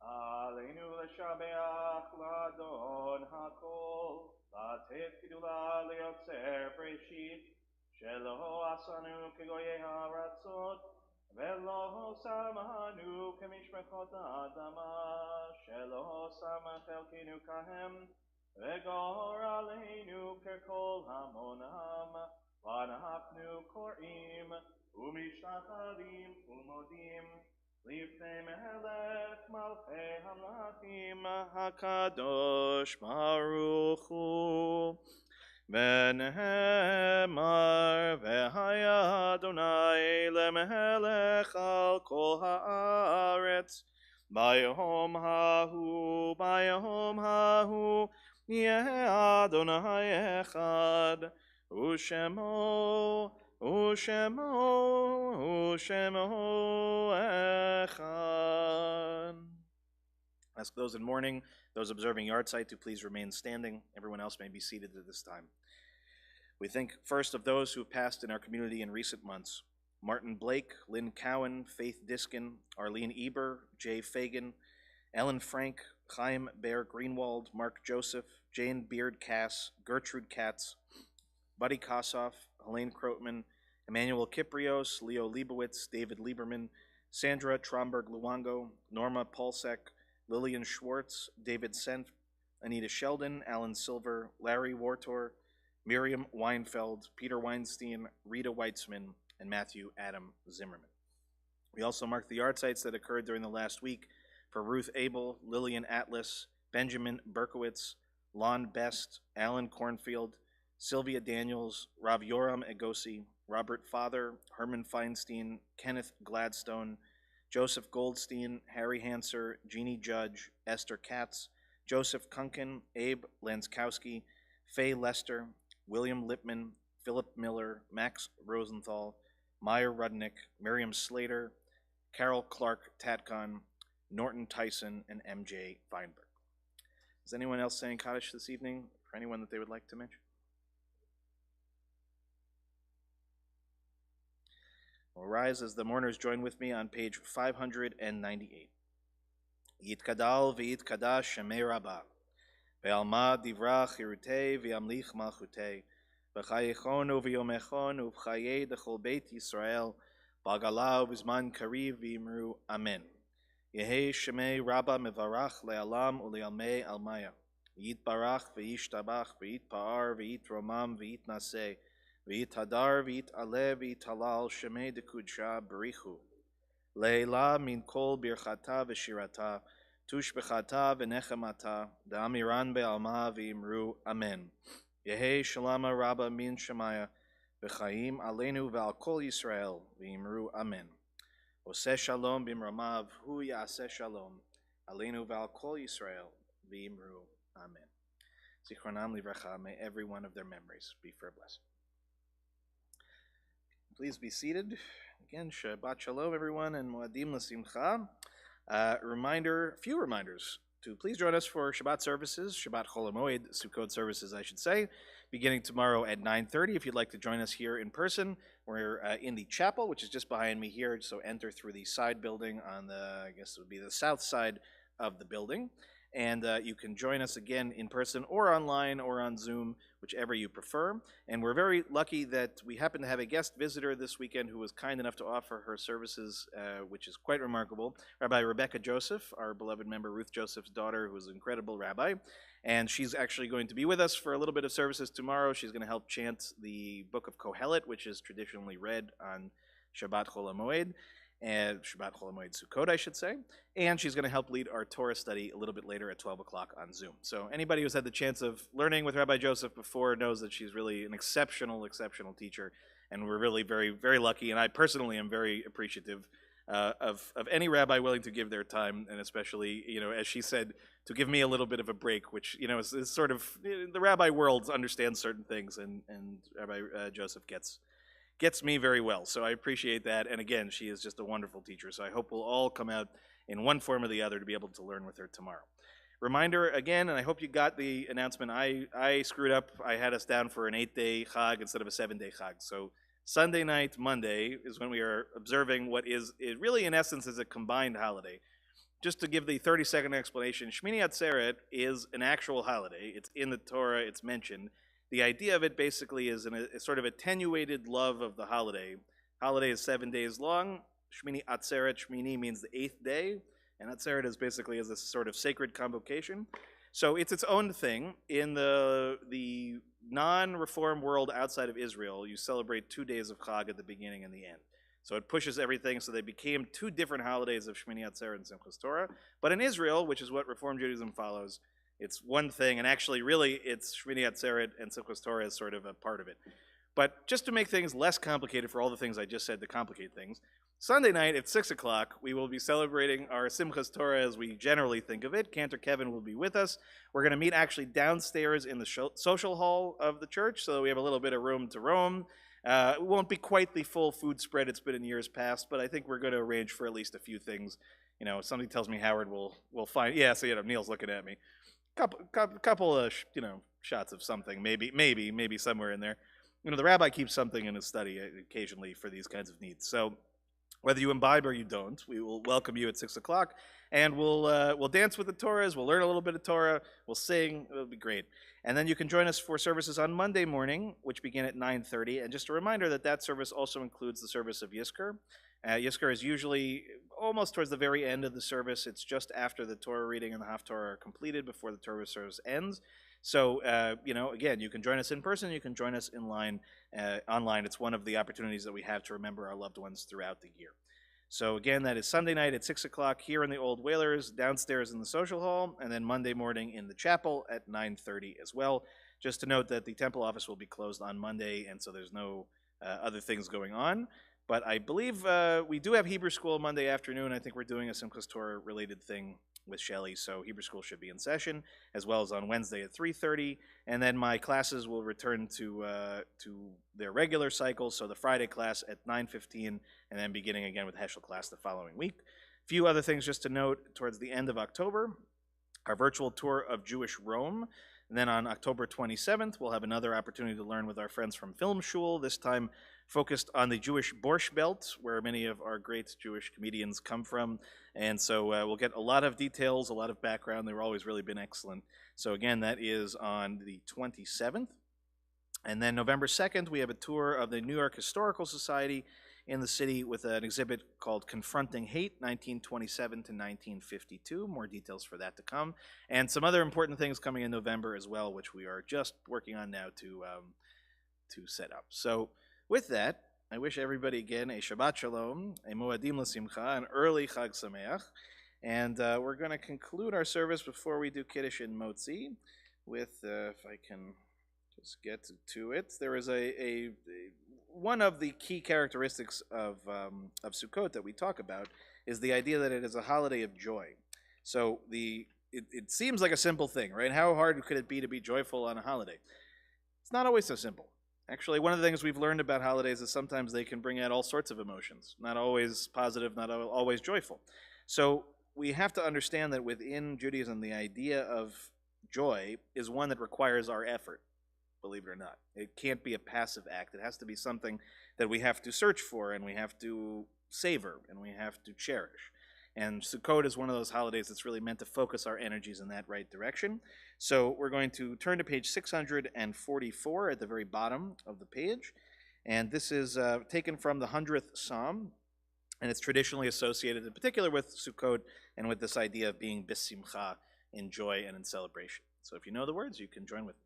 Aleinu L'Shabach L'Adon HaKol, L'Atet Gidula L'Yotzer Breshit, Shelo Asanu Kegoyei HaRatzot, Velo Samanu Kemishmechot Adama, Shelo Samach Elkinu Kahem, וגור עלינו ככל המונם, ואנחנו קוראים ומשתחווים ומודים לפני מלך מלכי המלכים הקדוש ברוך הוא. ונאמר והיה אדוני למלך על כל הארץ ביום ההוא יהיה אדוני אחד ושמו אחד. Ask those in mourning, those observing yahrzeit, to please remain standing. Everyone else may be seated at this time. We think first of those who have passed in our community in recent months: Martin Blake, Lynn Cowan, Faith Diskin, Arlene Eber, Jay Fagan, Ellen Frank, Chaim Bear Greenwald, Mark Joseph, Jane Beard Cass, Gertrude Katz, Buddy Kossoff, Helene Krotman, Emmanuel Kiprios, Leo Leibowitz, David Lieberman, Sandra Tromberg Luongo, Norma Paulsek, Lillian Schwartz, David Senf, Anita Sheldon, Alan Silver, Larry Wartor, Miriam Weinfeld, Peter Weinstein, Rita Weitzman, and Matthew Adam Zimmerman. We also mark the yahrzeits that occurred during the last week for Ruth Abel, Lillian Atlas, Benjamin Berkowitz, Lon Best, Alan Cornfield, Sylvia Daniels, Rav Yoram Egosi, Robert Father, Herman Feinstein, Kenneth Gladstone, Joseph Goldstein, Harry Hanser, Jeannie Judge, Esther Katz, Joseph Kunkin, Abe Lanskowski, Faye Lester, William Lipman, Philip Miller, Max Rosenthal, Meyer Rudnick, Miriam Slater, Carol Clark Tatcon, Norton Tyson, and M.J. Feinberg. Is anyone else saying Kaddish this evening, for anyone that they would like to mention? We'll rise as the mourners join with me on page 598. Yitkadal v'yitkadash shemei Rabbah, ve'alma divra chirutei v'yamlich malchutei, v'chayechon u'v'yomechon u'v'chayei d'chol beit Yisrael, b'agala u'v'zman kariv v'imru amen. Yehei shemei Rabbah mevarach le'alam u'le'almei almaya, v'yitbarach v'yishtabach v'yitpa'ar v'yitromam v'yitnaseh, V'yitadar v'yit'aleh v'yit'halal shemei dekudsha berichu. Leila min kol birchata v'shirata, tushbechata v'nechemata, da'amiran be'alma v'imru amen. Yehei shalama Rabbah min shemaya, v'chaim aleinu v'al kol Yisrael v'imru amen. Oseh shalom b'mramav, hu ya'aseh shalom, aleinu v'al kol Yisrael v'imru amen. Zichronam livracha, may every one of their memories be for a blessing. Please be seated. Again, Shabbat Shalom, everyone, and Moadim L'Simcha. A few reminders to please join us for Shabbat services, Shabbat Chol HaMoed, Sukkot services, I should say, beginning tomorrow at 9:30. If you'd like to join us here in person, we're in the chapel, which is just behind me here, so enter through the side building on the, I guess it would be the south side of the building. And you can join us again in person or online or on Zoom, whichever you prefer. And we're very lucky that we happen to have a guest visitor this weekend who was kind enough to offer her services, which is quite remarkable. Rabbi Rebecca Joseph, our beloved member Ruth Joseph's daughter, who is an incredible rabbi. And she's actually going to be with us for a little bit of services tomorrow. She's going to help chant the book of Kohelet, which is traditionally read on Shabbat Chol HaMoed. And Shabbat Chol HaMoed Sukkot, I should say. And she's going to help lead our Torah study a little bit later at 12 o'clock on Zoom. So anybody who's had the chance of learning with Rabbi Joseph before knows that she's really an exceptional teacher. And we're really very, very lucky. And I personally am very appreciative of any rabbi willing to give their time, and especially, as she said, to give me a little bit of a break, which, is sort of, the rabbi world understands certain things, and Rabbi Joseph gets me very well. So I appreciate that. And again, she is just a wonderful teacher. So I hope we'll all come out in one form or the other to be able to learn with her tomorrow. Reminder again, and I hope you got the announcement. I screwed up. I had us down for an 8-day Chag instead of a 7-day Chag. So Sunday night, Monday, is when we are observing what is really, in essence, is a combined holiday. Just to give the 30-second explanation, Shmini Atzeret is an actual holiday. It's in the Torah. It's mentioned. The idea of it basically is a sort of attenuated love of the holiday. Holiday is 7 days long. Shmini Atzeret, Shmini means the 8th day, and Atzeret is basically as a sort of sacred convocation. So it's its own thing. In the non-reform world outside of Israel, you celebrate 2 days of Chag at the beginning and the end. So it pushes everything, so they became two different holidays of Shmini Atzeret and Simchas Torah. But in Israel, which is what Reform Judaism follows, it's one thing, and actually, really, it's Shmini Atzeret and Simchas Torah is sort of a part of it. But just to make things less complicated for all the things I just said to complicate things, Sunday night at 6 o'clock, we will be celebrating our Simchas Torah as we generally think of it. Cantor Kevin will be with us. We're going to meet actually downstairs in the social hall of the church, so we have a little bit of room to roam. It won't be quite the full food spread it's been in years past, but I think we're going to arrange for at least a few things. You know, somebody tells me Howard will find. Yeah, so Neil's looking at me. Couple of shots of something, maybe somewhere in there. You know, the rabbi keeps something in his study occasionally for these kinds of needs. So whether you imbibe or you don't, we will welcome you at 6 o'clock, and we'll dance with the Torahs. We'll learn a little bit of Torah. We'll sing. It'll be great. And then you can join us for services on Monday morning, which begin at 9:30. And just a reminder that service also includes the service of Yizkor. Yizkor is usually almost towards the very end of the service. It's just after the Torah reading and the Haftorah are completed before the Torah service ends. So, again, you can join us in person. You can join us online. It's one of the opportunities that we have to remember our loved ones throughout the year. So, again, that is Sunday night at 6 o'clock here in the Old Whalers, downstairs in the social hall, and then Monday morning in the chapel at 9:30 as well. Just to note that the temple office will be closed on Monday, and so there's no other things going on. But I believe we do have Hebrew school Monday afternoon. I think we're doing a Simchas Torah-related thing with Shelley, so Hebrew school should be in session, as well as on Wednesday at 3:30. And then my classes will return to their regular cycle, so the Friday class at 9:15, and then beginning again with Heschel class the following week. A few other things just to note towards the end of October, our virtual tour of Jewish Rome. And then on October 27th, we'll have another opportunity to learn with our friends from Film Shul, this time focused on the Jewish Borscht Belt, where many of our great Jewish comedians come from. And so we'll get a lot of details, a lot of background. They've always really been excellent. So again, that is on the 27th. And then November 2nd, we have a tour of the New York Historical Society in the city with an exhibit called Confronting Hate, 1927 to 1952. More details for that to come. And some other important things coming in November as well, which we are just working on now to set up. So with that, I wish everybody again a Shabbat Shalom, a Moadim L'Simcha, an early Chag Sameach. And we're going to conclude our service before we do Kiddush and Motzi with, if I can just get to it, there is one of the key characteristics of Sukkot that we talk about is the idea that it is a holiday of joy. So it seems like a simple thing, right? How hard could it be to be joyful on a holiday? It's not always so simple. Actually, one of the things we've learned about holidays is sometimes they can bring out all sorts of emotions, not always positive, not always joyful. So we have to understand that within Judaism, the idea of joy is one that requires our effort, believe it or not. It can't be a passive act. It has to be something that we have to search for, and we have to savor, and we have to cherish. And Sukkot is one of those holidays that's really meant to focus our energies in that right direction. So we're going to turn to page 644 at the very bottom of the page. And this is taken from the 100th Psalm, and it's traditionally associated in particular with Sukkot and with this idea of being bisimcha, in joy and in celebration. So if you know the words, you can join with me.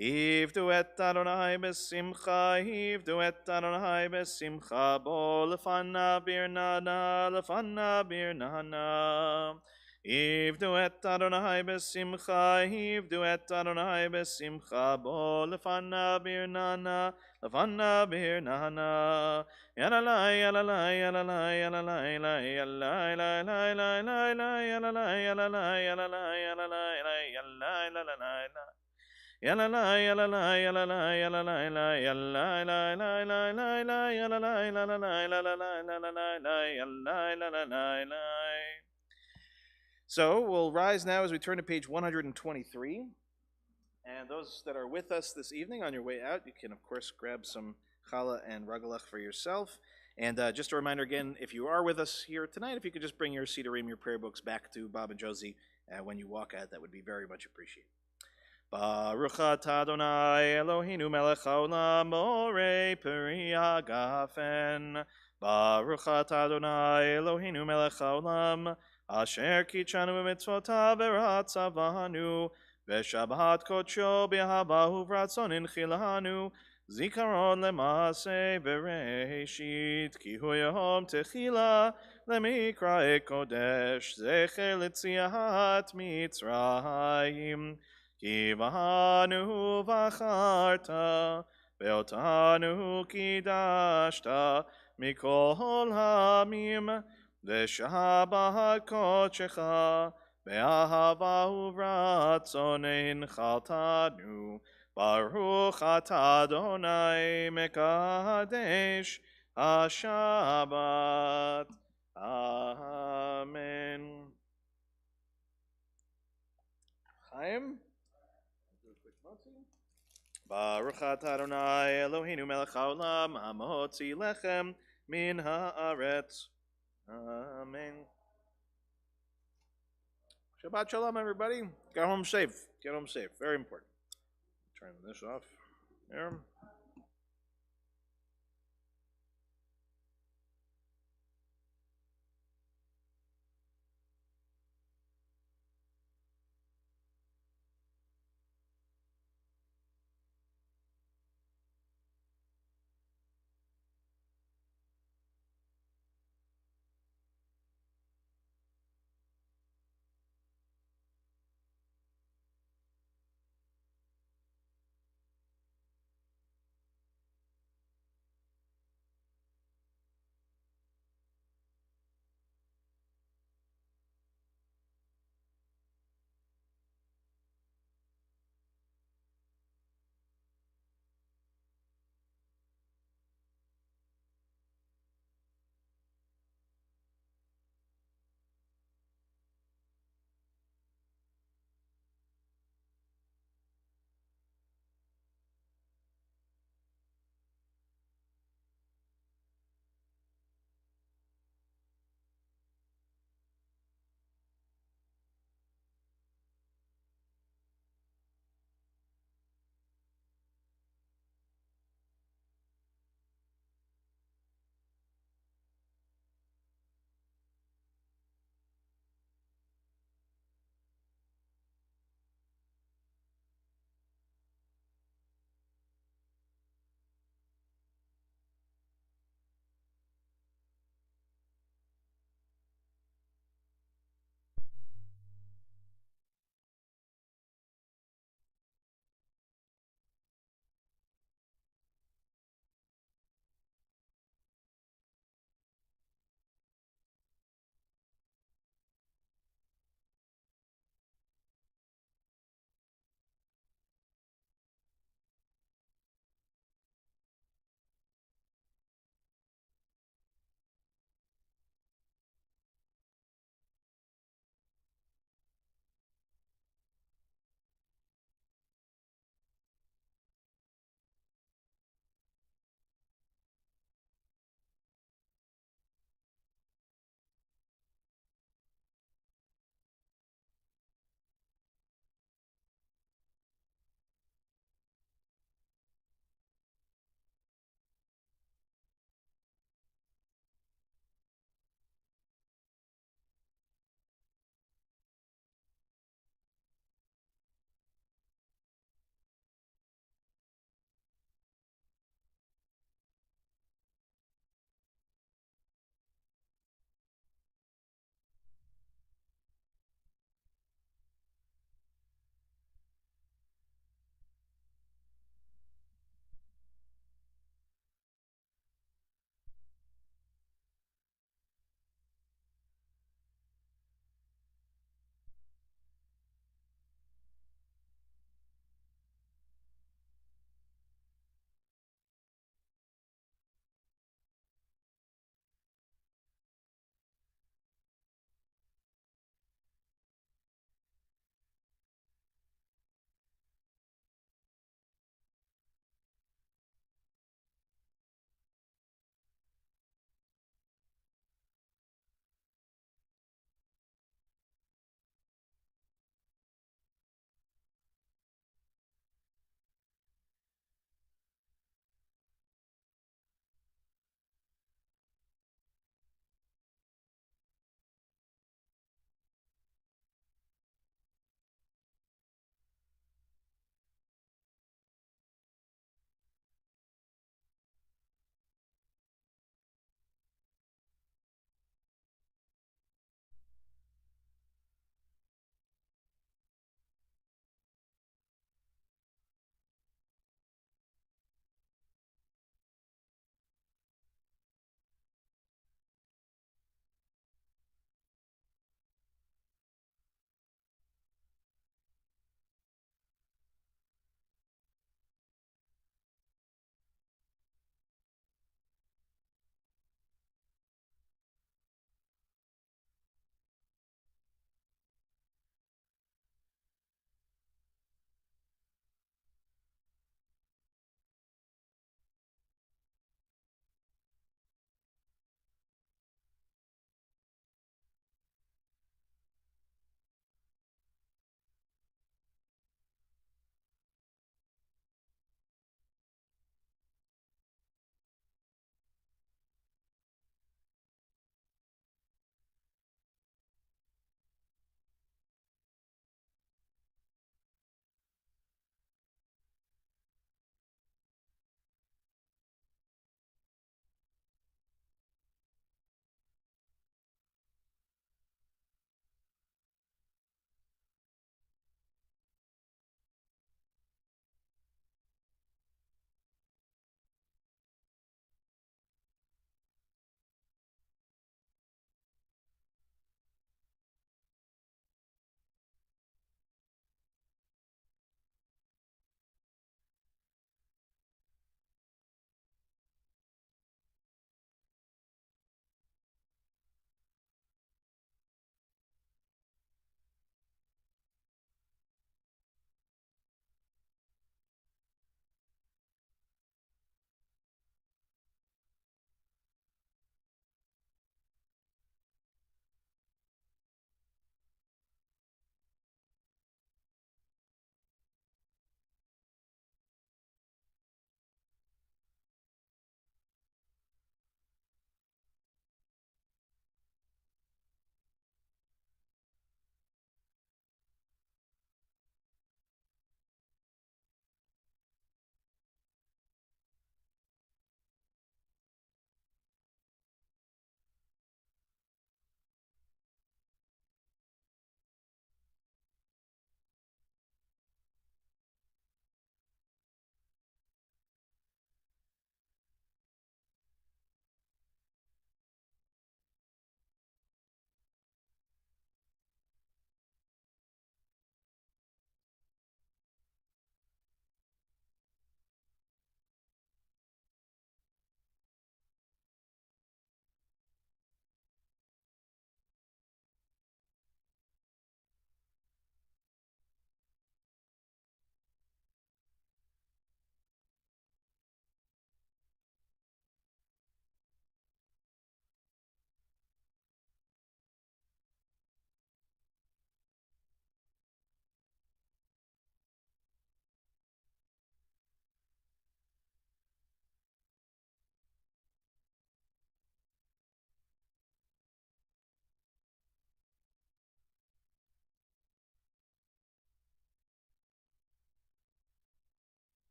Ivdu et Adonai besimcha, ivdu et Adonai besimcha, bo lefana birnana, lefana birnana. Ivdu et Adonai besimcha, ivdu et Adonai besimcha, bo lefana birnana, lefana birnana. Yalalai, yalalai, yalalai, yalalai, yalalai, yalalai, yalalai, yalalai, yalalai, yalalai, yalalai, yalalai, yalalai. Yalalai, yalalai, yalalai, yalalai, yalalai, yalalai, yalalai, yalalai, yalalai. So we'll rise now as we turn to page 123. And those that are with us this evening on your way out, you can of course grab some challah and ragalach for yourself. And just a reminder again, if you are with us here tonight, if you could just bring your Sidurim, your prayer books back to Bob and Josie when you walk out, that would be very much appreciated. Baruch atah Adonai Eloheinu melech haolam borei peri hagafen. Baruch atah Adonai Eloheinu melech haolam אשר קידשנו במצוותיו ורצבנו, ושבת קודשו באהבה וברצון הנחילנו, זיכרון למעשה בראשית, כי הוא יום תחילה למקראי קודש, זכר ליציאת מצרים. כי בנו בחרת, ואותנו קידשת מכל העמים, ושבת קודשך באהבה וברצון הנחלתנו. ברוך אתה אדוני מקדש השבת. אמן. חיים? ברוך אתה אדוני אלוהינו מלך העולם המוציא לחם מן הארץ. Amen. Shabbat Shalom, everybody. Get home safe. Get home safe. Very important. Turn this off. There.